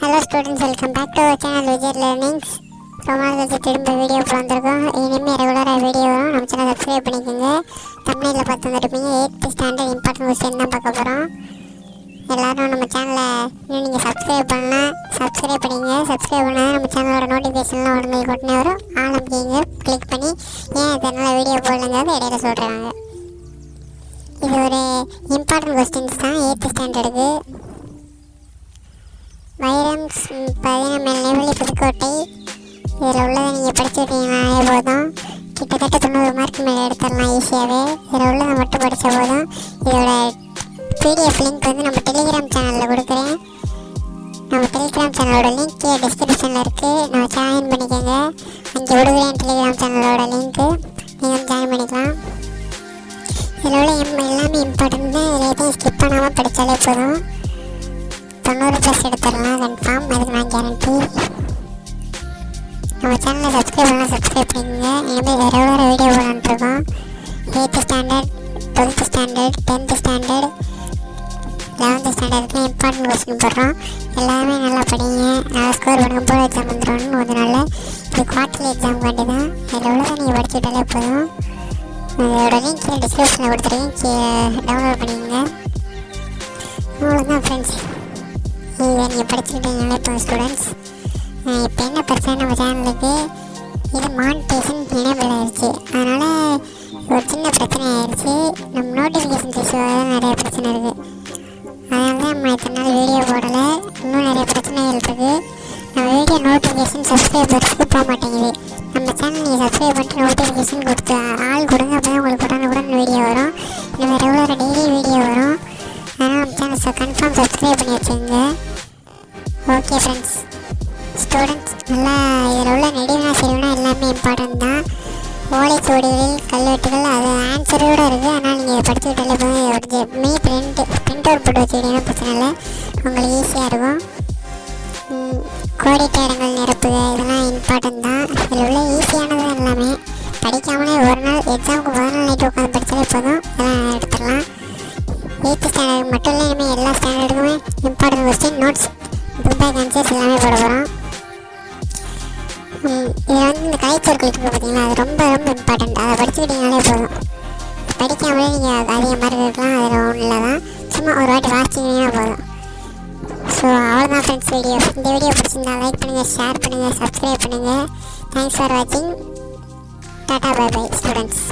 Hello students, welcome back to our channel Vijay Learnings. ரொம்ப நாள் கழிச்சு திரும்ப வீடியோ வந்திருக்கோம். இனிமேல் ரெகுலராக வீடியோ வரும். நம்ம சேனல் சப்ஸ்கிரைப் பண்ணிக்கோங்க. தமிழில் பார்த்து வந்துருப்பீங்க. 8th ஸ்டாண்டர்ட் இம்பார்ட்டன்ட் கொஸ்டின் தான் பார்க்க போகிறோம். எல்லோரும் நம்ம சேனலை இன்னும் நீங்கள் சப்ஸ்கிரைப் பண்ணலாம், சப்ஸ்கிரைப் பண்ணிங்க. சப்ஸ்கிரைப் பண்ணால் நம்ம சேனலோட நோட்டிஃபிகேஷன்லாம் உங்களுக்கு உடனே வரும். ஆரம்பிக்கிங்க கிளிக் பண்ணி ஏன் இதனால் வீடியோ போடலங்கிறது இடையில சொல்கிறாங்க. இது ஒரு இம்பார்ட்டன்ட் கொஸ்டின்ஸ் தான் 8th ஸ்டாண்டர்டுக்கு. வைரம் 15 நெய்வேலி புதுக்கோட்டை. இதில் உள்ளதை நீங்கள் படிச்சுக்கிட்டீங்கன்னாலே போதும். கிட்டத்தட்ட 90 மார்க் மேலே எடுத்துடலாம் ஈஸியாகவே. இதில் உள்ளதை மட்டும் படித்த போதும். இதோட பிடிஎஃப் லிங்க் வந்து நம்ம டெலிகிராம் சேனலில் கொடுக்குறேன். நம்ம டெலிகிராம் சேனலோட லிங்க் கீழே டிஸ்கிரிப்ஷனில் இருக்குது. நம்ம ஜாயின் பண்ணிக்கோங்க. அங்கே விடுகிறேன் டெலிகிராம் சேனலோட லிங்க்கு. நீங்கள் ஜாயின் பண்ணிக்கலாம். இதில் உள்ள எல்லாமே இம்பார்ட்டன்ட் தான். இதில் எதையும் ஸ்கிப் பண்ணாமல் படித்தாலே போதும். 90+ எடுத்துடலாம் கன்ஃபார்ம். அதுக்கு நான் கேரண்டி. நம்ம சேனலை சப்ஸ்கிரைப் பண்ணலாம், சப்ஸ்கிரைப் பண்ணிக்கோங்க. இனிமேல் ரெகுலராக வீடியோ போடலான்ட்ருக்கோம். 8th standard, 12th standard, 10th standard, 11th ஸ்டாண்டர்டுக்கு இம்பார்ட்டன்ட் கொஸ்டின் போடுறோம். எல்லாருமே நல்லா படிங்க, நல்லா ஸ்கோர் பண்ணுங்க. போர்டு எக்ஸாம் வந்துடணும் ஒரு நாள். இது குவார்ட்டர்லி எக்ஸாம் வேண்டி தான். இதில் உள்ளதை நீங்கள் படிச்சுட்டாலே போதும். இதோட லிங்க் கீழே டிஸ்கிரிப்ஷனில் கொடுத்துருக்கேன், டவுன்லோட் பண்ணிக்கோங்க. அவ்வளோதான் ஃப்ரெண்ட்ஸ். இதை நீங்கள் படிச்சுக்கிட்டீங்களே இப்போ ஸ்டூடெண்ட்ஸ். இப்போ என்ன பிரச்சனை நம்ம சேனலுக்கு, இது மானிட்டேஷன் எனேபிள் ஆகிடுச்சு. அதனால் ஒரு சின்ன பிரச்சனை ஆகிடுச்சு. நம்ம நோட்டிஃபிகேஷன் இஷ்யூவாக நிறைய பிரச்சனை இருக்குது. அதனால தான் நம்ம இத்தனை நாள் வீடியோ போடலை. இன்னும் நிறைய பிரச்சனைகள் இருக்குது. நம்ம வீடியோ நோட்டிஃபிகேஷன் சப்ஸ்கிரைபர்ஸ்க்கு போக மாட்டேங்குது. நம்ம சேனல் நீங்கள் சப்ஸ்கிரைப் பண்ணிட்டு நோட்டிஃபிகேஷன் கொடுத்து ஆள் கொடுங்க. அப்போ தான் உங்களுக்கு உடனுக்குடன் வீடியோ வரும். இனிமேல் ரெகுலராக டெய்லி வீடியோ வரும். அதனால் நம்ம சேனல் கன்ஃபார்ம் சப்ஸ்கிரைப் பண்ணி வச்சுங்க. Okay friends. ஸ்டூடெண்ட்ஸ் நல்லா இதில் உள்ள நெடுவினா செறிவுனா எல்லாமே இம்பார்ட்டன்ட் தான். ஓலைச்சுவடிகளில் கல்வெட்டுகள் அது ஆன்சரோடு இருக்குது. ஆனால் நீங்கள் இதை படிச்சுக்கிட்டாலே போதும். இதோட பிரிண்ட் அவுட் போட்டு வச்சுக்கிட்டீங்கன்னா பிரச்சனை இல்லை, உங்களுக்கு ஈஸியாக இருக்கும். கோடிட்ட இடங்கள் நிரப்புக இதெல்லாம் இம்பார்ட்டன்ட் தான். இதில் உள்ள ஈஸியானது எல்லாமே படிக்காமலே ஒரு நாள் எக்ஸாமுக்கு முதல் நாள் நைட்டு உட்காந்து படித்தாலே போதும். இதெல்லாம் எடுத்துடலாம். 8th ஸ்டாண்டர்ட் மட்டும் இல்லை, இனிமேல் எல்லா ஸ்டாண்டர்டுக்குமே important question notes book answers எல்லாமே போட போகிறோம். இதில் வந்து இந்த கலைச்சொற்கள் இருக்குது பார்த்தீங்களா, அது ரொம்ப ரொம்ப இம்பார்ட்டண்ட். அதை படிச்சுக்கிட்டீங்களே போதும். படிக்காமலே நீங்கள் அதிக மார்க் இருக்கலாம். அதில் ஒன்றில் தான் சும்மா ஒரு வாட்டி வாசிச்சிங்கன்னா போதும். ஸோ அவ்வளோதான் ஃப்ரெண்ட்ஸ் வீடியோ. இந்த வீடியோ பிடிச்சிருந்தா லைக் பண்ணுங்கள், ஷேர் பண்ணுங்கள், சப்ஸ்கிரைப் பண்ணுங்கள். தேங்க்ஸ் ஃபார் வாட்சிங். டாடா பை பை ஸ்டூடெண்ட்ஸ்.